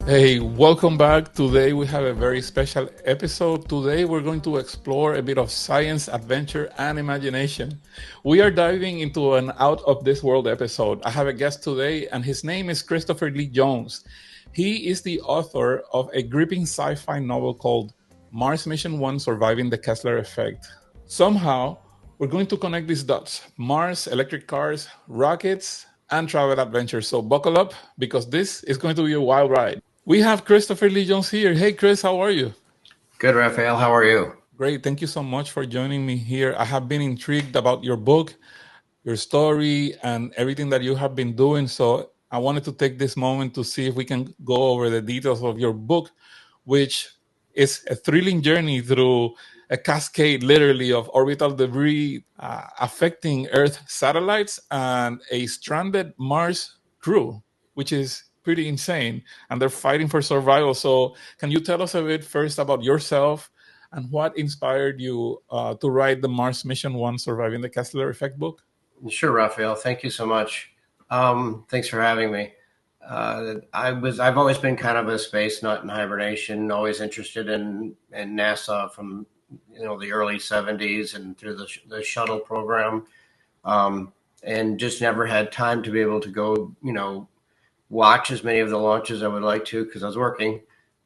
Hey, welcome back. Today we have a very special episode. Today we're going to explore a bit of science, adventure, and imagination. We are diving into an out of this world episode. I have a guest today, and his name is Christopher Lee Jones. He is the author of a gripping sci fi novel called Mars Mission 1 Surviving the Kessler Effect. Somehow, we're going to connect these dots: Mars, electric cars, rockets, and travel adventures. So buckle up because this is going to be a wild ride. We have Christopher Lee Jones here. Hey, Chris, how are you? Good, Raphael. How are you? Great. Thank you so much for joining me here. I have been intrigued about your book, your story, and everything that you have been doing. So I wanted to take this moment to see if we can go over the details of your book, which is a thrilling journey through a cascade, literally, of orbital debris affecting Earth satellites and a stranded Mars crew, which is pretty insane. And they're fighting for survival. So, can you tell us a bit first about yourself and what inspired you to write the Mars Mission 1 Surviving the Kessler Effect book? Sure, Raphael. Thank you so much. Thanks for having me. I've always been kind of a space nut in hibernation, always interested in NASA from the early '70s and through the shuttle program, and just never had time to be able to go watch as many of the launches I would like to because I was working.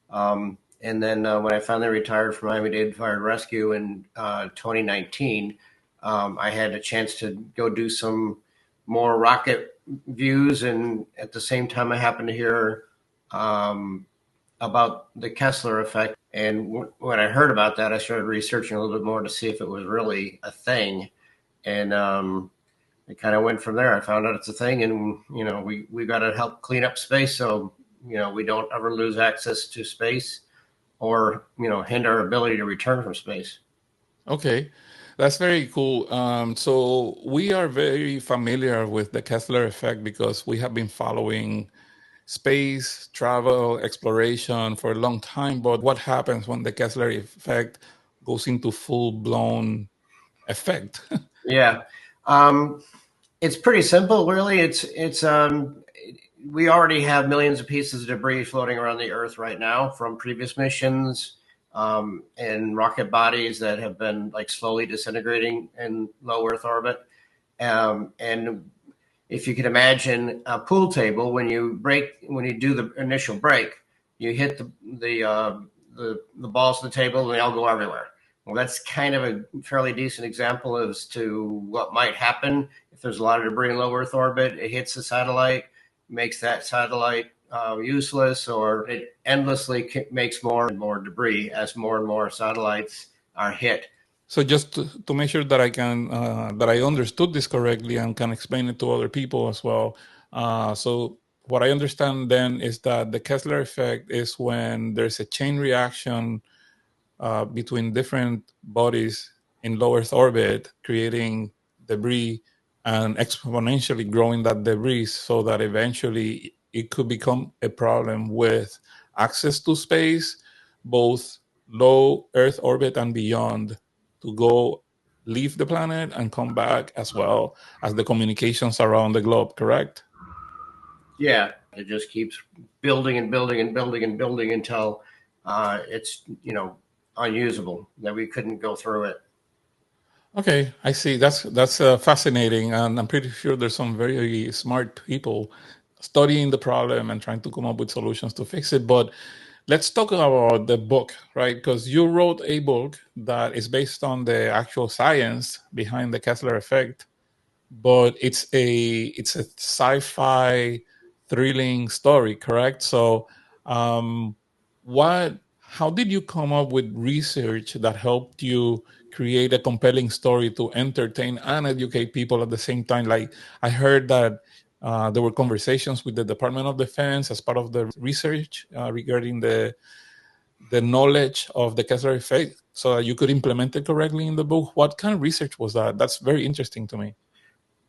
And then when I finally retired from Miami-Dade Fire and Rescue in 2019, I had a chance to go do some more rocket views. And at the same time, I happened to hear about the Kessler effect. And when I heard about that, I started researching a little bit more to see if it was really a thing. And it kind of went from there. I found out it's a thing, and we got to help clean up space so we don't ever lose access to space or hinder our ability to return from space. Okay, that's very cool. So we are very familiar with the Kessler effect because we have been following space travel exploration for a long time. But what happens when the Kessler effect goes into full blown effect? Yeah, um, it's pretty simple, really. We already have millions of pieces of debris floating around the Earth right now from previous missions and rocket bodies that have been like slowly disintegrating in low Earth orbit. And if you could imagine a pool table, when you do the initial break, you hit the balls of the table and they all go everywhere. Well, that's kind of a fairly decent example as to what might happen if there's a lot of debris in low Earth orbit. It hits the satellite, makes that satellite useless, or it endlessly makes more and more debris as more and more satellites are hit. So just to make sure that I can that I understood this correctly and can explain it to other people as well. So what I understand then is that the Kessler effect is when there's a chain reaction between different bodies in low Earth orbit, creating debris and exponentially growing that debris so that eventually it could become a problem with access to space, both low Earth orbit and beyond, to go leave the planet and come back, as well as the communications around the globe, correct? Yeah, it just keeps building and building and building and building until it's unusable, that we couldn't go through it. Okay, I see. That's fascinating, and I'm pretty sure there's some very smart people studying the problem and trying to come up with solutions to fix it. But let's talk about the book, right? Because you wrote a book that is based on the actual science behind the Kessler effect, but it's a sci-fi thrilling story, correct? So, um, what? How did you come up with research that helped you create a compelling story to entertain and educate people at the same time? Like I heard that there were conversations with the Department of Defense as part of the research regarding the knowledge of the Kessler effect, so that you could implement it correctly in the book. What kind of research was that? That's very interesting to me.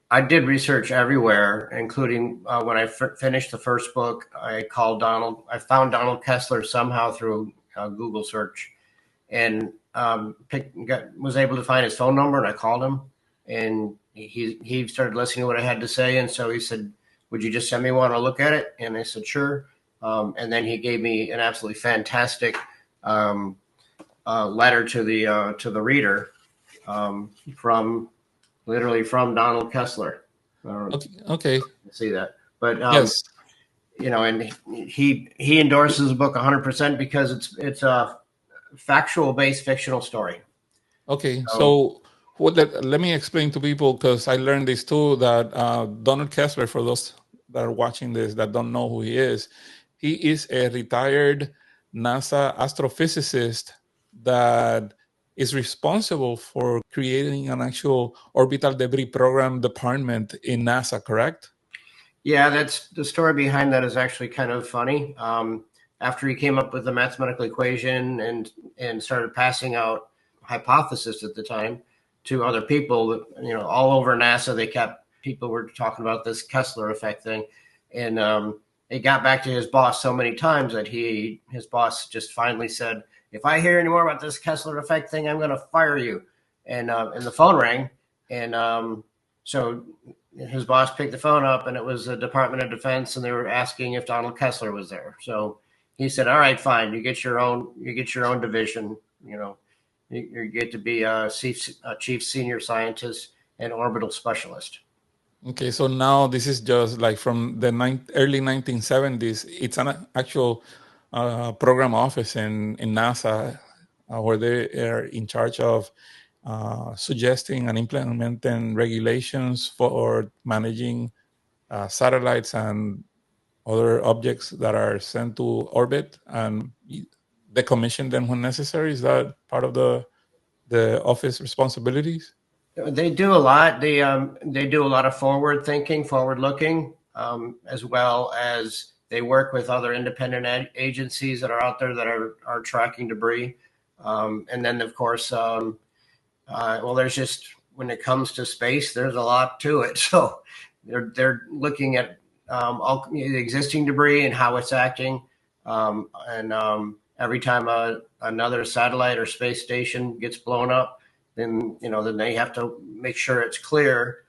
I did research everywhere, including when I finished the first book. I called Donald. I found Donald Kessler somehow through Google search, and was able to find his phone number. And I called him, and he started listening to what I had to say. And so he said, "Would you just send me one? I'll look at it." And I said, "Sure." And then he gave me an absolutely fantastic um, letter to the reader from literally from Donald Kessler. Okay. Okay. See that, but Yes. and he endorses the book 100% because it's a factual based fictional story. Okay, So so let me explain to people because I learned this too that Donald Kessler, for those that are watching this that don't know who he is a retired NASA astrophysicist that is responsible for creating an actual orbital debris program department in NASA, correct? yeah, that's the story behind that is actually kind of funny. After he came up with the mathematical equation and started passing out hypothesis at the time to other people, all over NASA, people were talking about this Kessler effect thing, and it got back to his boss so many times that his boss just finally said, "If I hear any more about this Kessler effect thing, I'm going to fire you." And the phone rang, and so his boss picked the phone up, and it was the Department of Defense, and they were asking if Donald Kessler was there. So he said, "All right, fine. You get your own division. You get to be a chief senior scientist and orbital specialist." Okay, so now this is just like from the early 1970s. It's an actual program office in NASA where they are in charge of suggesting and implementing regulations for managing satellites and other objects that are sent to orbit and decommission them when necessary. Is that part of the office responsibilities? They do a lot. They do a lot of forward thinking, forward looking, as well as they work with other independent agencies that are out there that are tracking debris. And then, of course, well, there's just when it comes to space, there's a lot to it. So they're looking at all the existing debris and how it's acting, and every time another satellite or space station gets blown up, then they have to make sure it's clear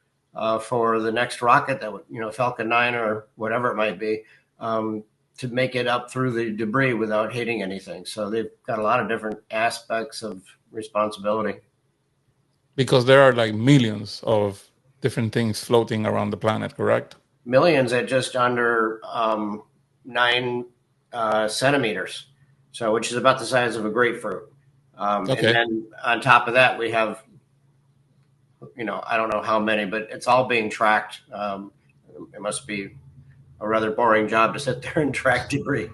for the next rocket that would, Falcon 9 or whatever it might be, to make it up through the debris without hitting anything. So they've got a lot of different aspects of responsibility. Because there are like millions of different things floating around the planet, correct? Millions at just under 9 centimeters, so which is about the size of a grapefruit. And Okay. then on top of that, we have, I don't know how many, but it's all being tracked. It must be a rather boring job to sit there and track debris.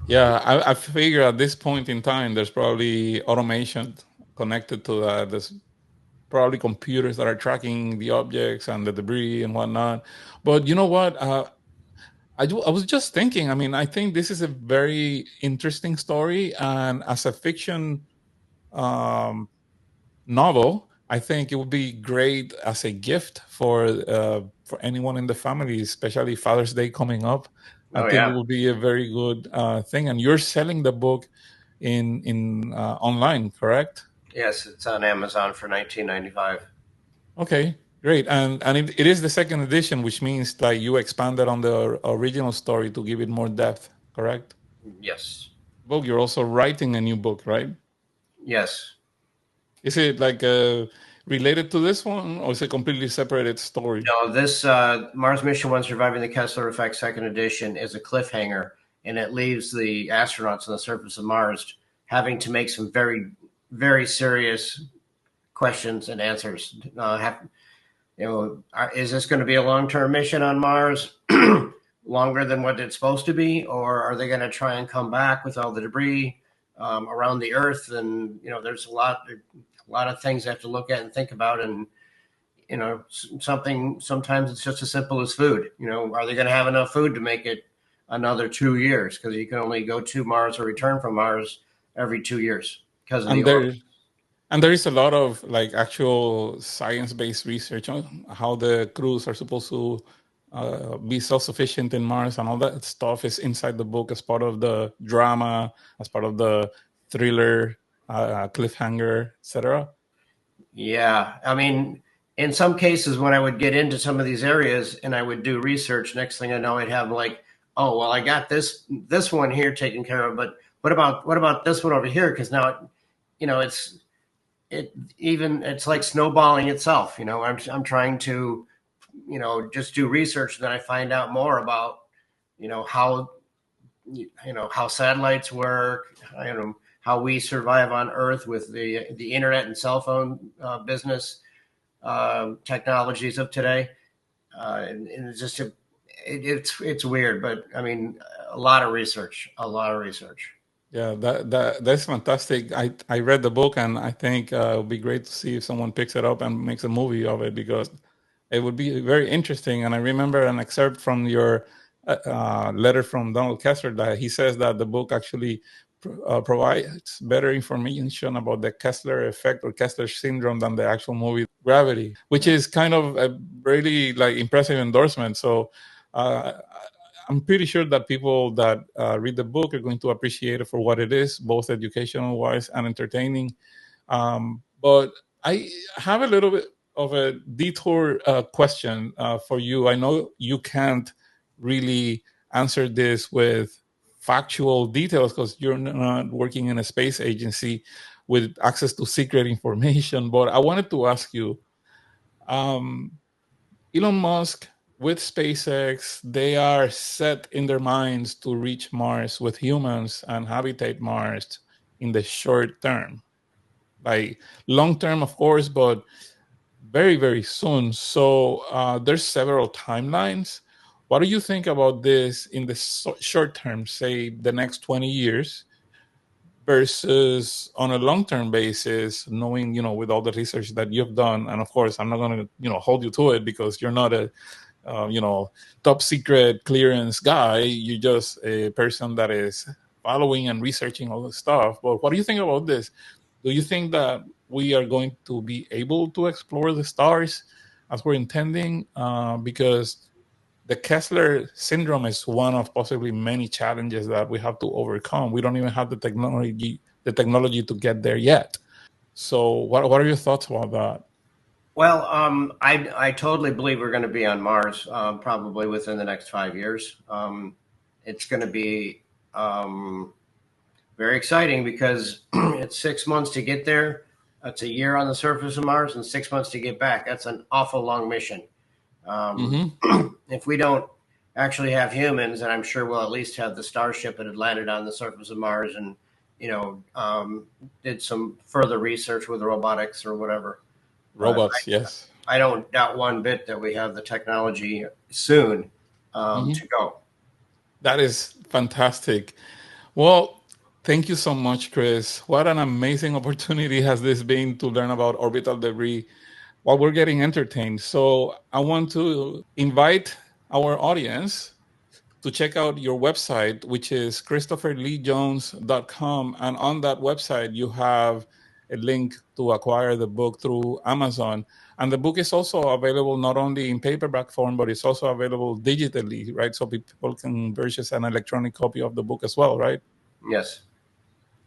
Yeah, I figure at this point in time, there's probably automation connected to that. There's probably computers that are tracking the objects and the debris and whatnot. But you know what? I was just thinking. I mean, I think this is a very interesting story, and as a fiction um, novel, I think it would be great as a gift for anyone in the family, especially Father's Day coming up. I Oh think it yeah, would be a very good thing. And you're selling the book in online, correct? yes, it's on Amazon for 19.95. Okay, great. And it is the second edition, which means that you expanded on the original story to give it more depth, correct? Yes, Book. You're also writing a new book, right? yes. Is it like related to this one, or is it a completely separated story? No, this Mars Mission 1 Surviving the Kessler Effect second edition is a cliffhanger, and it leaves the astronauts on the surface of Mars having to make some very, very serious questions and answers. Is this going to be a long-term mission on Mars, longer than what it's supposed to be, or are they going to try and come back with all the debris around the Earth? And there's a lot of things they have to look at and think about, and sometimes it's just as simple as food. Are they going to have enough food to make it another 2 years? Because you can only go to Mars or return from Mars every 2 years because of the And orbit. there is a lot of like actual science-based research on how the crews are supposed to be self-sufficient in Mars, and all that stuff is inside the book as part of the drama, as part of the thriller, cliffhanger, etc. Yeah, I mean, in some cases, when I would get into some of these areas and I would do research, next thing I know, I'd have like oh well, I got this one here taken care of, but what about this one over here? Because now, it's it's like snowballing itself. I'm trying to just do research, and then I find out more about how how satellites work, how we survive on Earth with the internet and cell phone business technologies of today. And it's just it's weird, but I mean, a lot of research. Yeah, that's fantastic. I read the book, and I think it would be great to see if someone picks it up and makes a movie of it, because it would be very interesting. And I remember an excerpt from your letter from Donald Kessler, that he says that the book actually provides better information about the Kessler effect or Kessler syndrome than the actual movie Gravity, which is kind of a really like impressive endorsement. So uh, I'm pretty sure that people that read the book are going to appreciate it for what it is, both educational wise and entertaining. But I have a little bit of a detour question for you. I know you can't really answer this with factual details because you're not working in a space agency with access to secret information. But I wanted to ask you, um, Elon Musk with SpaceX, they are set in their minds to reach Mars with humans and habitate Mars in the short term. Like long term, of course, but very, very soon. So there's several timelines. What do you think about this in the short term, say the next 20 years, versus on a long term basis, knowing, with all the research that you've done? And of course, I'm not going to, hold you to it because you're not a top secret clearance guy. You're just a person that is following and researching all this stuff. But what do you think about this? Do you think that we are going to be able to explore the stars as we're intending? Because the Kessler syndrome is one of possibly many challenges that we have to overcome. We don't even have the technology to get there yet. So, what are your thoughts about that? Well, I totally believe we're going to be on Mars probably within the next 5 years. It's going to be very exciting because it's 6 months to get there. It's a year on the surface of Mars and 6 months to get back. That's an awful long mission. Um, Hmm. if we don't actually have humans, and I'm sure we'll at least have the Starship that had landed on the surface of Mars and did some further research with robotics or whatever. But Robots, yes. I don't doubt one bit that we have the technology soon Hmm. to go. That is fantastic. Well, thank you so much, Chris. What an amazing opportunity has this been to learn about orbital debris while we're getting entertained. So, I want to invite our audience to check out your website, which is christopherleejones.com. And on that website, you have a link to acquire the book through Amazon. And the book is also available not only in paperback form, but it's also available digitally, right? So people can purchase an electronic copy of the book as well, right? Yes.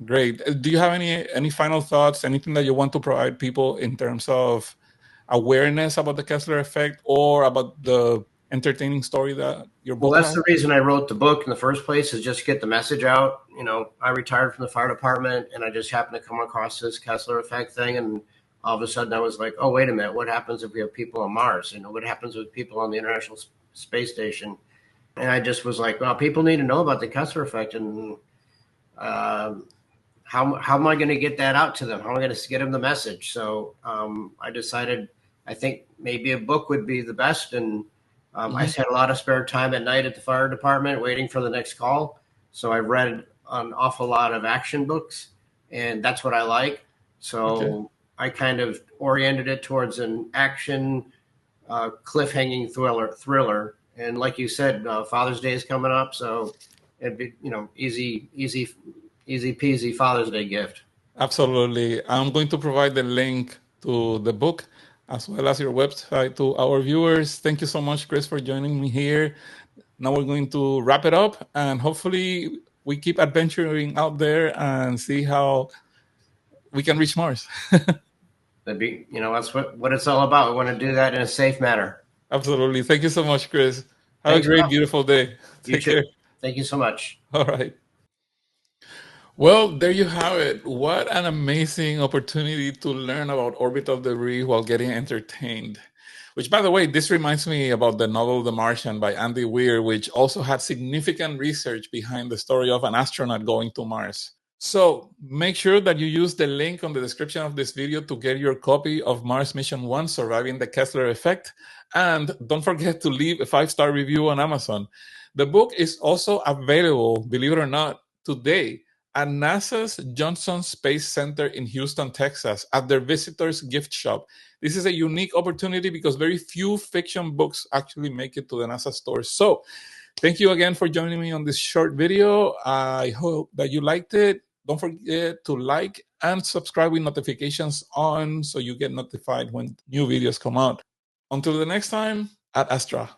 Great. Do you have any final thoughts? Anything that you want to provide people in terms of awareness about the Kessler effect or about the entertaining story that your Well, book that's has? the reason I wrote the book in the first place is just to get the message out. I retired from the fire department and I just happened to come across this Kessler Effect thing. And all of a sudden I was like, oh, wait a minute. What happens if we have people on Mars? What happens with people on the International Space Station? And I just was like, well, people need to know about the Kessler Effect. And um, how am I going to get that out to them? How am I going to get them the message? So I decided I think maybe a book would be the best. And I Hmm. had a lot of spare time at night at the fire department waiting for the next call. So I read an awful lot of action books, and that's what I like. Okay. So I kind of oriented it towards an action cliffhanging thriller. And like you said, Father's Day is coming up, so it'd be easy peasy Father's Day gift. Absolutely. I'm going to provide the link to the book as well as your website to our viewers. Thank you so much, Chris, for joining me here. Now we're going to wrap it up and hopefully we keep adventuring out there and see how we can reach Mars. That'd be, that's what it's all about. We want to do that in a safe manner. Absolutely. Thank you so much, Chris. Have a Thanks, great, Bob. beautiful day. You Take too. care. Thank you so much. All right. Well, there you have it. What an amazing opportunity to learn about orbital debris while getting entertained. Which, by the way, this reminds me about the novel The Martian by Andy Weir, which also had significant research behind the story of an astronaut going to Mars. So make sure that you use the link on the description of this video to get your copy of Mars Mission 1 Surviving the Kessler Effect. And don't forget to leave a 5-star review on Amazon. The book is also available, believe it or not, today at NASA's Johnson Space Center in Houston, Texas, at their visitors gift shop. This is a unique opportunity because very few fiction books actually make it to the NASA store. So thank you again for joining me on this short video. I hope that you liked it. Don't forget to like and subscribe with notifications on so you get notified when new videos come out. Until the next time, ad Astra.